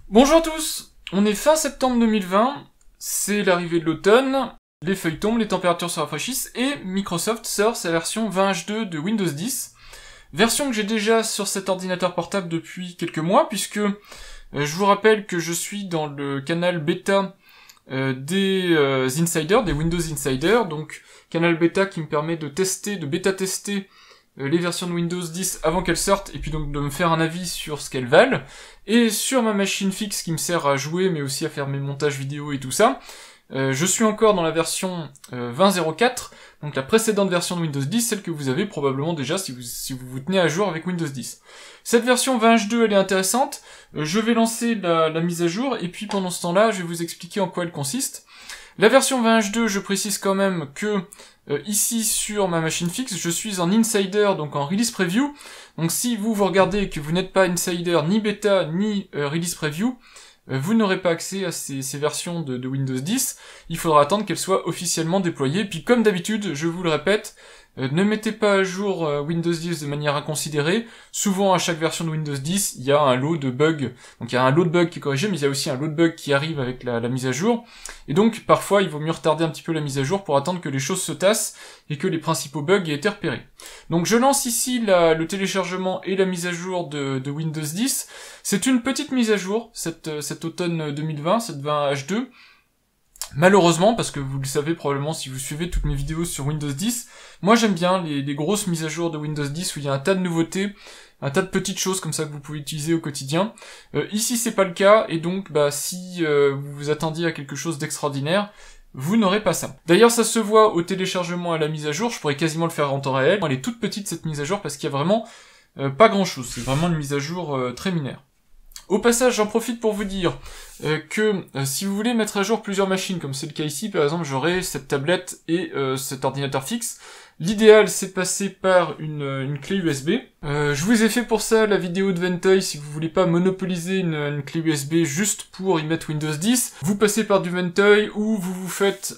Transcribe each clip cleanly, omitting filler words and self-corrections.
Bonjour à tous, on est fin septembre 2020, c'est l'arrivée de l'automne, les feuilles tombent, les températures se rafraîchissent et Microsoft sort sa version 20H2 de Windows 10, version que j'ai déjà sur cet ordinateur portable depuis quelques mois puisque je vous rappelle que je suis dans le canal bêta des insiders, des Windows Insiders, donc canal bêta qui me permet de tester, de bêta-tester les versions de Windows 10 avant qu'elles sortent, et puis donc de me faire un avis sur ce qu'elles valent, et sur ma machine fixe qui me sert à jouer, mais aussi à faire mes montages vidéo et tout ça, je suis encore dans la version 20.04, donc la précédente version de Windows 10, celle que vous avez probablement déjà si vous vous tenez à jour avec Windows 10. Cette version 20H2, elle est intéressante, je vais lancer la mise à jour, et puis pendant ce temps-là, je vais vous expliquer en quoi elle consiste. La version 20H2, je précise quand même que ici sur ma machine fixe, je suis en insider, donc en release preview. Donc si vous regardez et que vous n'êtes pas insider, ni bêta, ni release preview, vous n'aurez pas accès à ces versions de Windows 10. Il faudra attendre qu'elles soient officiellement déployées. Puis comme d'habitude, je vous le répète, ne mettez pas à jour Windows 10 de manière inconsidérée. Souvent, à chaque version de Windows 10, il y a un lot de bugs. Donc il y a un lot de bugs qui est corrigé, mais il y a aussi un lot de bugs qui arrive avec la mise à jour. Et donc, parfois, il vaut mieux retarder un petit peu la mise à jour pour attendre que les choses se tassent et que les principaux bugs aient été repérés. Donc je lance ici le téléchargement et la mise à jour de Windows 10. C'est une petite mise à jour, cet automne 2020, cette 20H2. Malheureusement, parce que vous le savez probablement si vous suivez toutes mes vidéos sur Windows 10, moi j'aime bien les grosses mises à jour de Windows 10 où il y a un tas de nouveautés, un tas de petites choses comme ça que vous pouvez utiliser au quotidien. Ici c'est pas le cas, et donc si vous vous attendiez à quelque chose d'extraordinaire, vous n'aurez pas ça. D'ailleurs ça se voit au téléchargement et à la mise à jour, je pourrais quasiment le faire en temps réel. Elle est toute petite cette mise à jour parce qu'il y a vraiment pas grand chose, c'est vraiment une mise à jour très mineure. Au passage, j'en profite pour vous dire que si vous voulez mettre à jour plusieurs machines, comme c'est le cas ici, par exemple, j'aurai cette tablette et cet ordinateur fixe. L'idéal, c'est de passer par une clé USB. Je vous ai fait pour ça la vidéo de Ventoy, si vous voulez pas monopoliser une clé USB juste pour y mettre Windows 10. Vous passez par du Ventoy, ou vous faites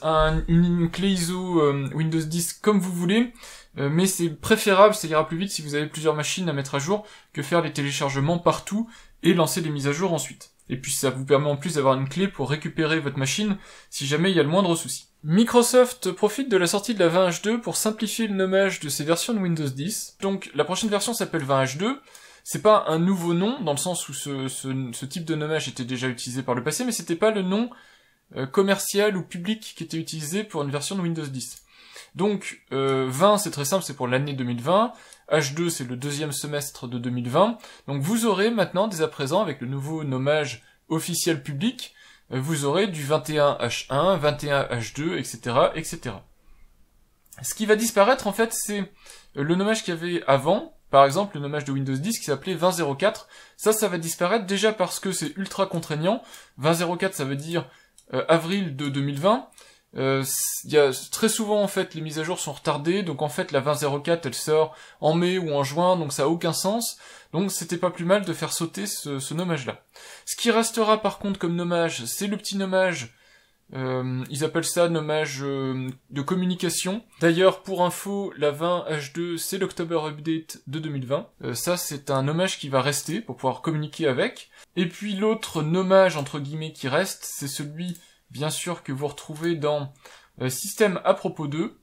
une clé ISO Windows 10 comme vous voulez. Mais c'est préférable, ça ira plus vite si vous avez plusieurs machines à mettre à jour que faire les téléchargements partout et lancer les mises à jour ensuite. Et puis ça vous permet en plus d'avoir une clé pour récupérer votre machine si jamais il y a le moindre souci. Microsoft profite de la sortie de la 20H2 pour simplifier le nommage de ses versions de Windows 10. Donc la prochaine version s'appelle 20H2. C'est pas un nouveau nom, dans le sens où ce type de nommage était déjà utilisé par le passé, mais c'était pas le nom commercial ou public qui était utilisé pour une version de Windows 10. Donc 20 c'est très simple, c'est pour l'année 2020, H2 c'est le deuxième semestre de 2020, donc vous aurez maintenant dès à présent avec le nouveau nommage officiel public, vous aurez du 21H1, 21H2, etc., etc. Ce qui va disparaître en fait c'est le nommage qu'il y avait avant, par exemple le nommage de Windows 10 qui s'appelait 20.04, ça va disparaître déjà parce que c'est ultra contraignant, 20.04 ça veut dire avril de 2020, y a très souvent en fait les mises à jour sont retardées, donc en fait la 20.04 elle sort en mai ou en juin, donc ça a aucun sens, donc c'était pas plus mal de faire sauter ce nommage là. Ce qui restera par contre comme nommage, c'est le petit nommage, ils appellent ça nommage de communication. D'ailleurs pour info, la 20H2 c'est l'October Update de 2020, ça c'est un nommage qui va rester pour pouvoir communiquer avec, et puis l'autre nommage entre guillemets qui reste, c'est celui bien sûr que vous retrouvez dans Système à propos 2,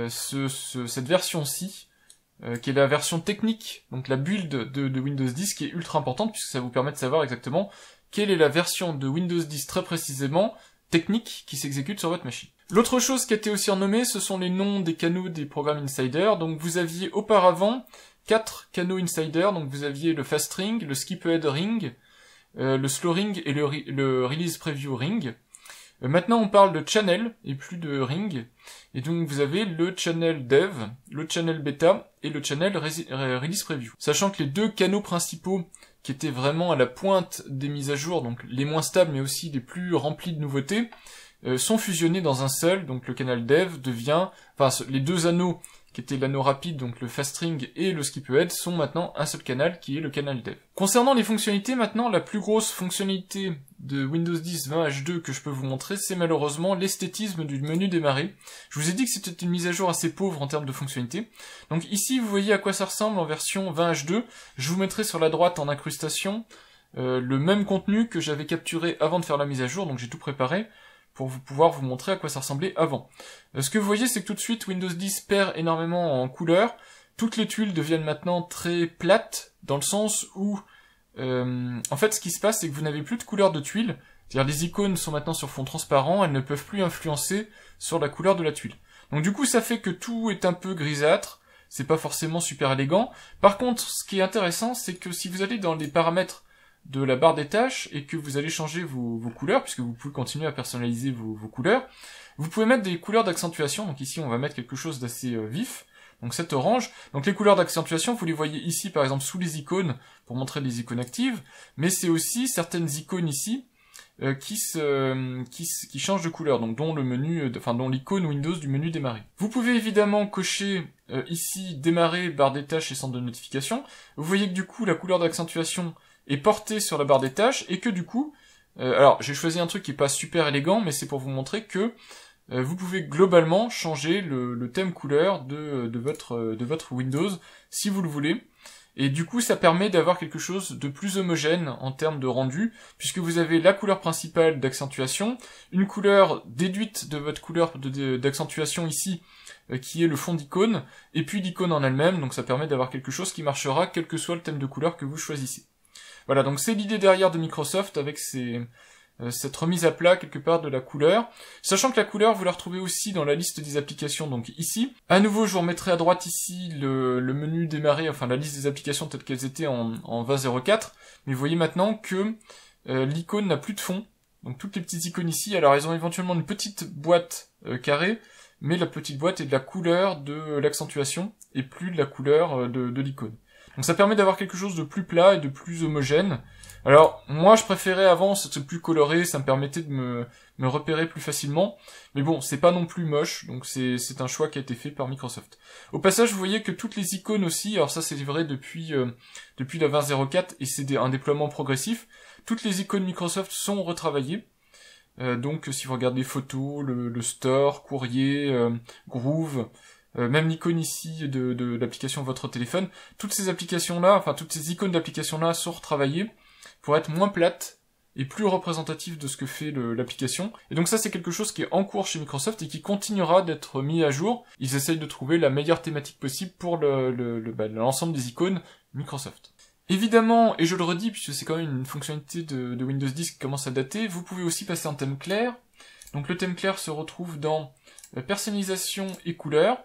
cette version-ci, qui est la version technique, donc la build de Windows 10, qui est ultra importante, puisque ça vous permet de savoir exactement quelle est la version de Windows 10 très précisément, technique, qui s'exécute sur votre machine. L'autre chose qui a été aussi renommée, ce sont les noms des canaux des programmes Insider. Donc vous aviez auparavant 4 canaux Insider, donc vous aviez le Fast Ring, le Skip Ahead Ring, le Slow Ring et le Release Preview Ring. Maintenant on parle de Channel et plus de Ring, et donc vous avez le Channel Dev, le Channel Beta et le Channel Release Preview. Sachant que les deux canaux principaux qui étaient vraiment à la pointe des mises à jour, donc les moins stables mais aussi les plus remplis de nouveautés, sont fusionnés dans un seul, donc le canal Dev devient, enfin les deux anneaux qui était l'anneau rapide, donc le Fast Ring et le Skip Ahead, sont maintenant un seul canal qui est le canal Dev. Concernant les fonctionnalités, maintenant, la plus grosse fonctionnalité de Windows 10 20H2 que je peux vous montrer, c'est malheureusement l'esthétisme du menu démarrer. Je vous ai dit que c'était une mise à jour assez pauvre en termes de fonctionnalité. Donc ici, vous voyez à quoi ça ressemble en version 20H2. Je vous mettrai sur la droite en incrustation le même contenu que j'avais capturé avant de faire la mise à jour, donc j'ai tout préparé pour pouvoir vous montrer à quoi ça ressemblait avant. Ce que vous voyez, c'est que tout de suite, Windows 10 perd énormément en couleur. Toutes les tuiles deviennent maintenant très plates, dans le sens où, en fait, ce qui se passe, c'est que vous n'avez plus de couleur de tuiles. C'est-à-dire, les icônes sont maintenant sur fond transparent, elles ne peuvent plus influencer sur la couleur de la tuile. Donc du coup, ça fait que tout est un peu grisâtre, c'est pas forcément super élégant. Par contre, ce qui est intéressant, c'est que si vous allez dans les paramètres de la barre des tâches et que vous allez changer vos couleurs, puisque vous pouvez continuer à personnaliser vos couleurs, vous pouvez mettre des couleurs d'accentuation. Donc ici, on va mettre quelque chose d'assez vif, donc cet orange. Donc les couleurs d'accentuation, vous les voyez ici, par exemple, sous les icônes, pour montrer les icônes actives, mais c'est aussi certaines icônes ici, qui changent de couleur, donc dont le menu, dont l'icône Windows du menu démarrer. Vous pouvez évidemment cocher ici démarrer, barre des tâches et centre de notification. Vous voyez que du coup la couleur d'accentuation est portée sur la barre des tâches et que du coup, alors j'ai choisi un truc qui est pas super élégant, mais c'est pour vous montrer que vous pouvez globalement changer le thème couleur de votre Windows si vous le voulez. Et du coup, ça permet d'avoir quelque chose de plus homogène en termes de rendu, puisque vous avez la couleur principale d'accentuation, une couleur déduite de votre couleur d'accentuation ici, qui est le fond d'icône, et puis l'icône en elle-même, donc ça permet d'avoir quelque chose qui marchera quel que soit le thème de couleur que vous choisissez. Voilà, donc c'est l'idée derrière de Microsoft avec cette remise à plat quelque part de la couleur, sachant que la couleur vous la retrouvez aussi dans la liste des applications, donc ici. À nouveau, je vous remettrai à droite ici le menu démarrer, enfin la liste des applications telles qu'elles étaient en 20.04, mais vous voyez maintenant que l'icône n'a plus de fond, donc toutes les petites icônes ici, alors elles ont éventuellement une petite boîte carrée, mais la petite boîte est de la couleur de l'accentuation, et plus de la couleur de l'icône. Donc ça permet d'avoir quelque chose de plus plat et de plus homogène. Alors, moi je préférais avant, c'était plus coloré, ça me permettait de me repérer plus facilement, mais bon, c'est pas non plus moche, donc c'est un choix qui a été fait par Microsoft. Au passage, vous voyez que toutes les icônes aussi, alors ça c'est vrai depuis la 20.04, et c'est un déploiement progressif, toutes les icônes Microsoft sont retravaillées, donc si vous regardez photos, le store, courrier, Groove, même l'icône ici de l'application votre téléphone, toutes ces applications-là, enfin toutes ces icônes d'applications-là sont retravaillées pour être moins plates et plus représentatives de ce que fait l'application. Et donc ça c'est quelque chose qui est en cours chez Microsoft et qui continuera d'être mis à jour. Ils essayent de trouver la meilleure thématique possible pour l'ensemble des icônes Microsoft. Évidemment, et je le redis puisque c'est quand même une fonctionnalité de Windows 10 qui commence à dater, vous pouvez aussi passer en thème clair. Donc le thème clair se retrouve dans personnalisation et couleurs.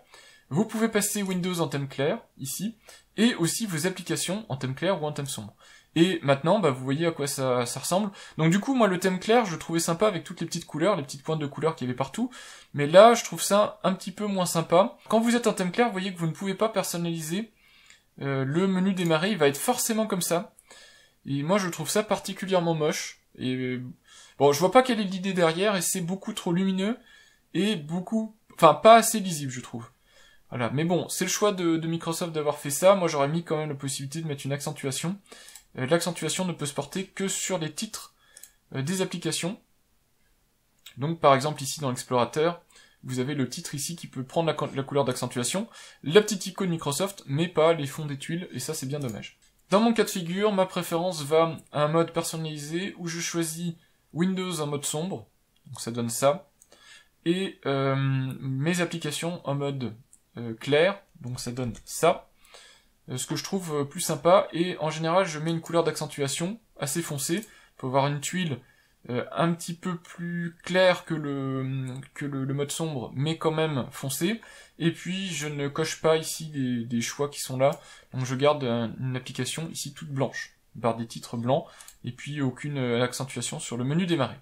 Vous pouvez passer Windows en thème clair, ici, et aussi vos applications en thème clair ou en thème sombre. Et maintenant, vous voyez à quoi ça ressemble. Donc du coup, moi, le thème clair, je trouvais sympa avec toutes les petites couleurs, les petites pointes de couleurs qu'il y avait partout. Mais là, je trouve ça un petit peu moins sympa. Quand vous êtes en thème clair, vous voyez que vous ne pouvez pas personnaliser le menu démarrer, il va être forcément comme ça. Et moi, je trouve ça particulièrement moche. Et bon, je vois pas quelle est l'idée derrière, et c'est beaucoup trop lumineux, et pas assez lisible, je trouve. Voilà, mais bon, c'est le choix de Microsoft d'avoir fait ça. Moi, j'aurais mis quand même la possibilité de mettre une accentuation. L'accentuation ne peut se porter que sur les titres des applications. Donc, par exemple, ici dans l'explorateur, vous avez le titre ici qui peut prendre la couleur d'accentuation, la petite icône Microsoft, mais pas les fonds des tuiles, et ça, c'est bien dommage. Dans mon cas de figure, ma préférence va à un mode personnalisé où je choisis Windows en mode sombre, donc ça donne ça, et mes applications en mode clair, donc ça donne ça, ce que je trouve plus sympa, et en général je mets une couleur d'accentuation assez foncée, pour avoir une tuile un petit peu plus claire que le mode sombre, mais quand même foncée, et puis je ne coche pas ici des choix qui sont là, donc je garde une application ici toute blanche, barre des titres blancs, et puis aucune accentuation sur le menu démarrer.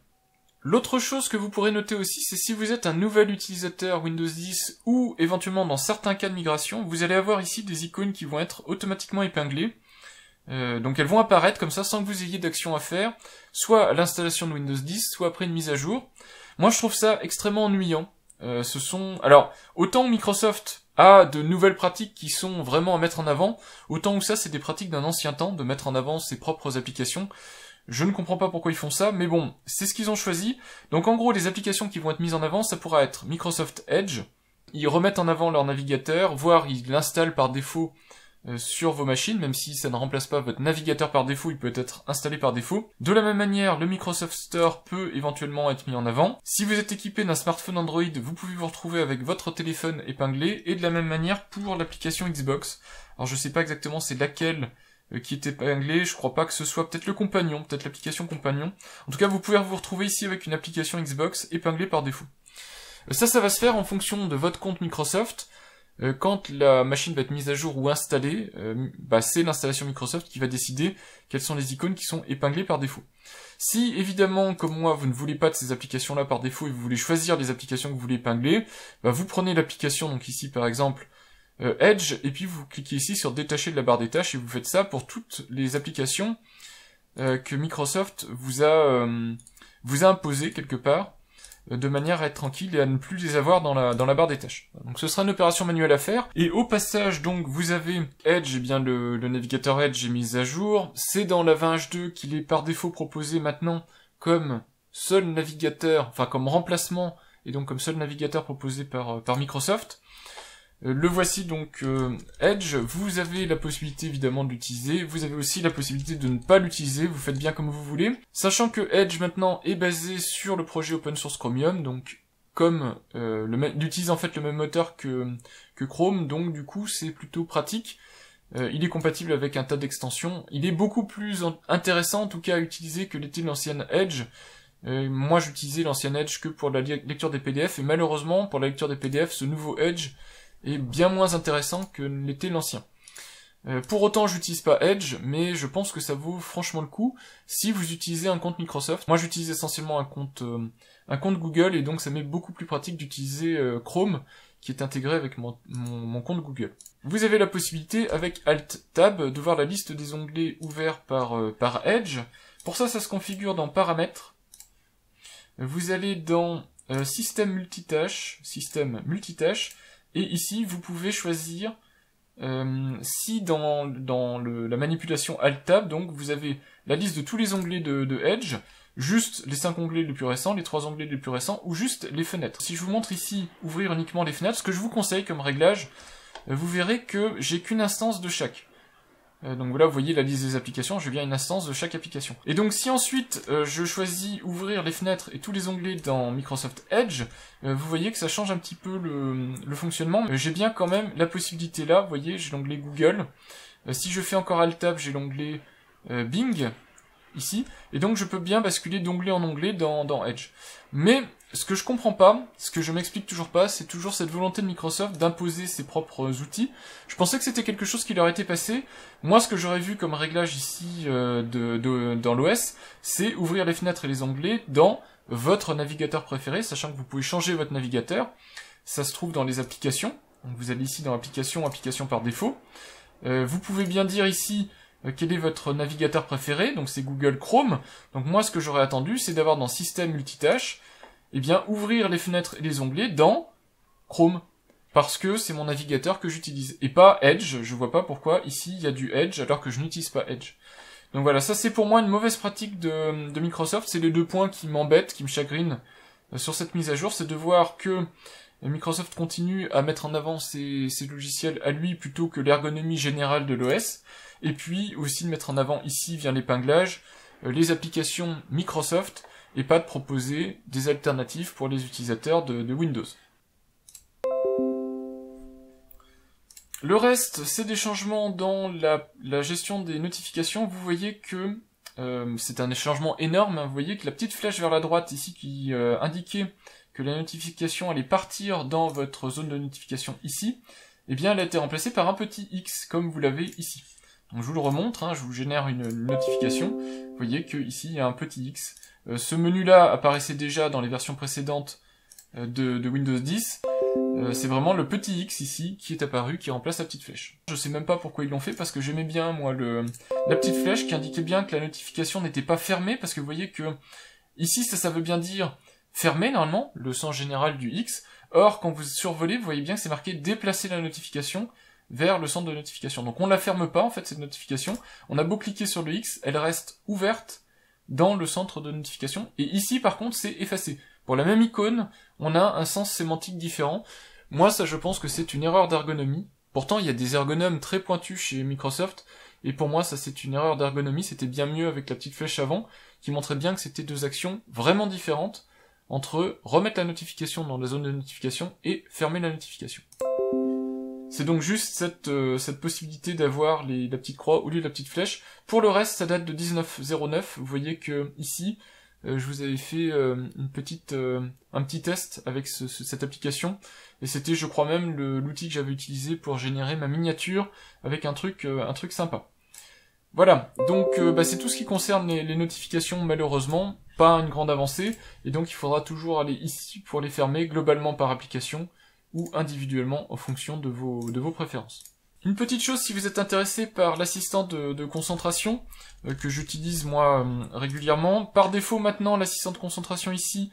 L'autre chose que vous pourrez noter aussi, c'est si vous êtes un nouvel utilisateur Windows 10 ou éventuellement dans certains cas de migration, vous allez avoir ici des icônes qui vont être automatiquement épinglées. Donc elles vont apparaître comme ça sans que vous ayez d'action à faire, soit à l'installation de Windows 10, soit après une mise à jour. Moi je trouve ça extrêmement ennuyant. Alors, autant Microsoft a de nouvelles pratiques qui sont vraiment à mettre en avant, autant que ça c'est des pratiques d'un ancien temps, de mettre en avant ses propres applications. Je ne comprends pas pourquoi ils font ça, mais bon, c'est ce qu'ils ont choisi. Donc en gros, les applications qui vont être mises en avant, ça pourra être Microsoft Edge. Ils remettent en avant leur navigateur, voire ils l'installent par défaut sur vos machines, même si ça ne remplace pas votre navigateur par défaut, il peut être installé par défaut. De la même manière, le Microsoft Store peut éventuellement être mis en avant. Si vous êtes équipé d'un smartphone Android, vous pouvez vous retrouver avec votre téléphone épinglé, et de la même manière pour l'application Xbox. Alors je sais pas exactement c'est laquelle qui est épinglée, je crois pas que ce soit peut-être le compagnon, peut-être l'application compagnon. En tout cas, vous pouvez vous retrouver ici avec une application Xbox épinglée par défaut. Ça va se faire en fonction de votre compte Microsoft. Quand la machine va être mise à jour ou installée, c'est l'installation Microsoft qui va décider quelles sont les icônes qui sont épinglées par défaut. Si, évidemment, comme moi, vous ne voulez pas de ces applications-là par défaut et vous voulez choisir les applications que vous voulez épingler, vous prenez l'application, donc ici par exemple, Edge, et puis vous cliquez ici sur détacher de la barre des tâches et vous faites ça pour toutes les applications que Microsoft vous a imposées quelque part, de manière à être tranquille et à ne plus les avoir dans la barre des tâches. Donc ce sera une opération manuelle à faire. Et au passage, donc, vous avez Edge, et bien le navigateur Edge est mis à jour. C'est dans la 20H2 qu'il est par défaut proposé maintenant comme seul navigateur, enfin comme remplacement, et donc comme seul navigateur proposé par Microsoft. Le voici donc Edge, vous avez la possibilité évidemment de l'utiliser, vous avez aussi la possibilité de ne pas l'utiliser, vous faites bien comme vous voulez. Sachant que Edge maintenant est basé sur le projet open source Chromium, donc comme il utilise en fait le même moteur que Chrome, donc du coup c'est plutôt pratique. Il est compatible avec un tas d'extensions, il est beaucoup plus intéressant en tout cas à utiliser que l'était l'ancienne Edge. Moi j'utilisais l'ancienne Edge que pour la lecture des PDF, et malheureusement pour la lecture des PDF, ce nouveau Edge est bien moins intéressant que l'était l'ancien. Pour autant, j'utilise pas Edge, mais je pense que ça vaut franchement le coup si vous utilisez un compte Microsoft. Moi, j'utilise essentiellement un compte Google, et donc ça m'est beaucoup plus pratique d'utiliser Chrome, qui est intégré avec mon compte Google. Vous avez la possibilité, avec Alt-Tab, de voir la liste des onglets ouverts par Edge. Pour ça, ça se configure dans Paramètres. Vous allez dans Système multitâche, et ici, vous pouvez choisir si dans la manipulation Alt-Tab, donc vous avez la liste de tous les onglets de Edge, juste les 5 onglets les plus récents, les 3 onglets les plus récents, ou juste les fenêtres. Si je vous montre ici ouvrir uniquement les fenêtres, ce que je vous conseille comme réglage, vous verrez que j'ai qu'une instance de chaque. Donc voilà, vous voyez la liste des applications, j'ai bien une instance de chaque application. Et donc si ensuite je choisis ouvrir les fenêtres et tous les onglets dans Microsoft Edge, vous voyez que ça change un petit peu le fonctionnement. J'ai bien quand même la possibilité là, vous voyez, j'ai l'onglet Google. Si je fais encore Alt-Tab, j'ai l'onglet Bing, ici, et donc je peux bien basculer d'onglet en onglet dans Edge. Mais ce que je comprends pas, ce que je m'explique toujours pas, c'est toujours cette volonté de Microsoft d'imposer ses propres outils. Je pensais que c'était quelque chose qui leur était passé. Moi, ce que j'aurais vu comme réglage ici dans l'OS, c'est ouvrir les fenêtres et les onglets dans votre navigateur préféré, sachant que vous pouvez changer votre navigateur. Ça se trouve dans les applications. Donc vous allez ici dans application par défaut. Vous pouvez bien dire ici quel est votre navigateur préféré, donc c'est Google Chrome. Donc moi, ce que j'aurais attendu, c'est d'avoir dans Système multitâche, eh bien, ouvrir les fenêtres et les onglets dans Chrome. Parce que c'est mon navigateur que j'utilise. Et pas Edge, je vois pas pourquoi ici il y a du Edge alors que je n'utilise pas Edge. Donc voilà, ça c'est pour moi une mauvaise pratique de Microsoft, c'est les 2 points qui m'embêtent, qui me chagrinent sur cette mise à jour, c'est de voir que Microsoft continue à mettre en avant ses logiciels à lui plutôt que l'ergonomie générale de l'OS, et puis aussi de mettre en avant ici, via l'épinglage, les applications Microsoft, et pas de proposer des alternatives pour les utilisateurs de Windows. Le reste, c'est des changements dans la gestion des notifications. Vous voyez que c'est un changement énorme. Vous voyez que la petite flèche vers la droite ici qui indiquait que la notification allait partir dans votre zone de notification ici, eh bien elle a été remplacée par un petit X, comme vous l'avez ici. Donc je vous le remontre, je vous génère une notification. Vous voyez que ici il y a un petit X. Ce menu-là apparaissait déjà dans les versions précédentes de Windows 10. C'est vraiment le petit X ici qui est apparu, qui remplace la petite flèche. Je sais même pas pourquoi ils l'ont fait, parce que j'aimais bien, moi, la petite flèche qui indiquait bien que la notification n'était pas fermée, parce que vous voyez que ici, ça veut bien dire fermé, normalement, le sens général du X. Or, quand vous survolez, vous voyez bien que c'est marqué déplacer la notification vers le centre de notification. Donc on la ferme pas, en fait, cette notification. On a beau cliquer sur le X, elle reste ouverte dans le centre de notification. Et ici, par contre, c'est effacé. Pour la même icône, on a un sens sémantique différent. Moi, ça, je pense que c'est une erreur d'ergonomie, Pourtant, il y a des ergonomes très pointus chez Microsoft, et pour moi, ça c'est une erreur d'ergonomie, c'était bien mieux avec la petite flèche avant, qui montrait bien que c'était deux actions vraiment différentes entre remettre la notification dans la zone de notification et fermer la notification. C'est donc juste cette possibilité d'avoir la petite croix au lieu de la petite flèche. Pour le reste, ça date de 1909. Vous voyez que ici, je vous avais fait un petit test avec cette application, et c'était, je crois même, l'outil que j'avais utilisé pour générer ma miniature avec un truc sympa. Voilà, donc c'est tout ce qui concerne les notifications, malheureusement, pas une grande avancée, et donc il faudra toujours aller ici pour les fermer, globalement par application, ou individuellement en fonction de vos préférences. Une petite chose, si vous êtes intéressé par l'assistant de concentration, que j'utilise moi régulièrement, par défaut maintenant l'assistant de concentration ici,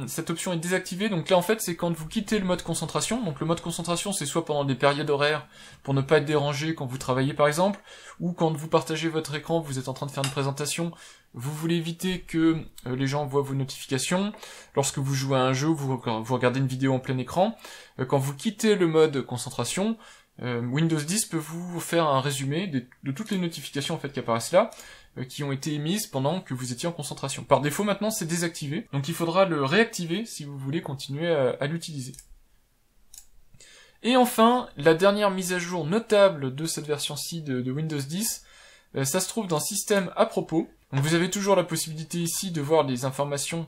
cette option est désactivée, donc là en fait c'est quand vous quittez le mode concentration, donc le mode concentration c'est soit pendant des périodes horaires pour ne pas être dérangé quand vous travaillez par exemple, ou quand vous partagez votre écran, vous êtes en train de faire une présentation, vous voulez éviter que les gens voient vos notifications, lorsque vous jouez à un jeu, vous regardez une vidéo en plein écran, quand vous quittez le mode concentration, Windows 10 peut vous faire un résumé de toutes les notifications en fait qui apparaissent là, qui ont été émises pendant que vous étiez en concentration. Par défaut maintenant c'est désactivé, donc il faudra le réactiver si vous voulez continuer à l'utiliser. Et enfin, la dernière mise à jour notable de cette version-ci de Windows 10, ça se trouve dans Système à propos. Donc vous avez toujours la possibilité ici de voir les informations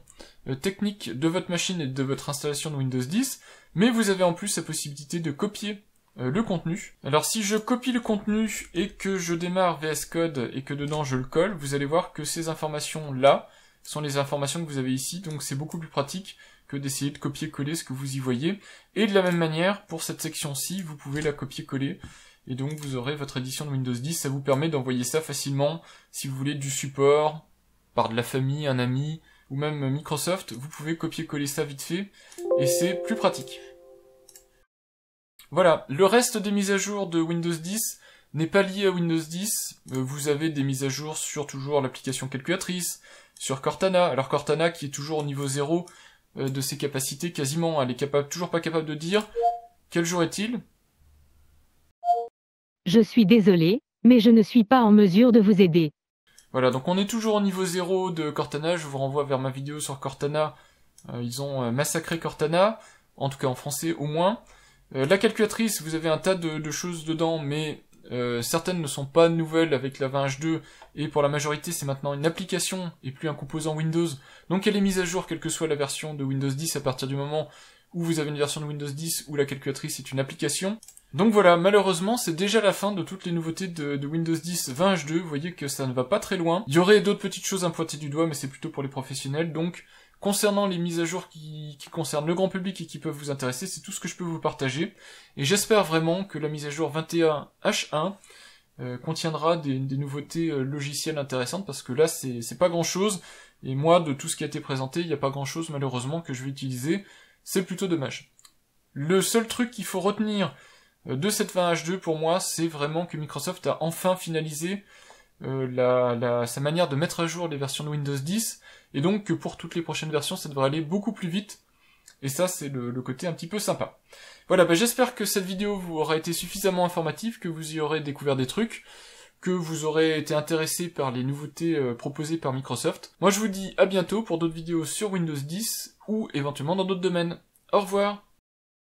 techniques de votre machine et de votre installation de Windows 10, mais vous avez en plus la possibilité de copier le contenu. Alors si je copie le contenu et que je démarre VS Code et que dedans je le colle, vous allez voir que ces informations là sont les informations que vous avez ici, donc c'est beaucoup plus pratique que d'essayer de copier-coller ce que vous y voyez. Et de la même manière, pour cette section-ci, vous pouvez la copier-coller, et donc vous aurez votre édition de Windows 10, ça vous permet d'envoyer ça facilement, si vous voulez du support, par de la famille, un ami, ou même Microsoft, vous pouvez copier-coller ça vite fait, et c'est plus pratique. Voilà, le reste des mises à jour de Windows 10 n'est pas lié à Windows 10, vous avez des mises à jour sur toujours l'application calculatrice, sur Cortana, alors Cortana qui est toujours au niveau 0 de ses capacités quasiment, elle est toujours pas capable de dire quel jour est-il. Je suis désolé, mais je ne suis pas en mesure de vous aider. Voilà, donc on est toujours au niveau 0 de Cortana, je vous renvoie vers ma vidéo sur Cortana, ils ont massacré Cortana, en tout cas en français au moins. La calculatrice, vous avez un tas de choses dedans, mais certaines ne sont pas nouvelles avec la 20H2, et pour la majorité c'est maintenant une application et plus un composant Windows, donc elle est mise à jour quelle que soit la version de Windows 10 à partir du moment où vous avez une version de Windows 10 où la calculatrice est une application. Donc voilà, malheureusement c'est déjà la fin de toutes les nouveautés de Windows 10 20H2, vous voyez que ça ne va pas très loin. Il y aurait d'autres petites choses à pointer du doigt, mais c'est plutôt pour les professionnels, donc concernant les mises à jour qui concernent le grand public et qui peuvent vous intéresser, c'est tout ce que je peux vous partager. Et j'espère vraiment que la mise à jour 21H1 contiendra des nouveautés logicielles intéressantes, parce que là c'est pas grand chose, et moi de tout ce qui a été présenté, il n'y a pas grand chose malheureusement que je vais utiliser, c'est plutôt dommage. Le seul truc qu'il faut retenir de cette 20H2 pour moi, c'est vraiment que Microsoft a enfin finalisé sa manière de mettre à jour les versions de Windows 10, et donc que pour toutes les prochaines versions ça devrait aller beaucoup plus vite, et ça c'est le côté un petit peu sympa. Voilà, j'espère que cette vidéo vous aura été suffisamment informative, que vous y aurez découvert des trucs, que vous aurez été intéressé par les nouveautés proposées par Microsoft. Moi je vous dis à bientôt pour d'autres vidéos sur Windows 10, ou éventuellement dans d'autres domaines. Au revoir.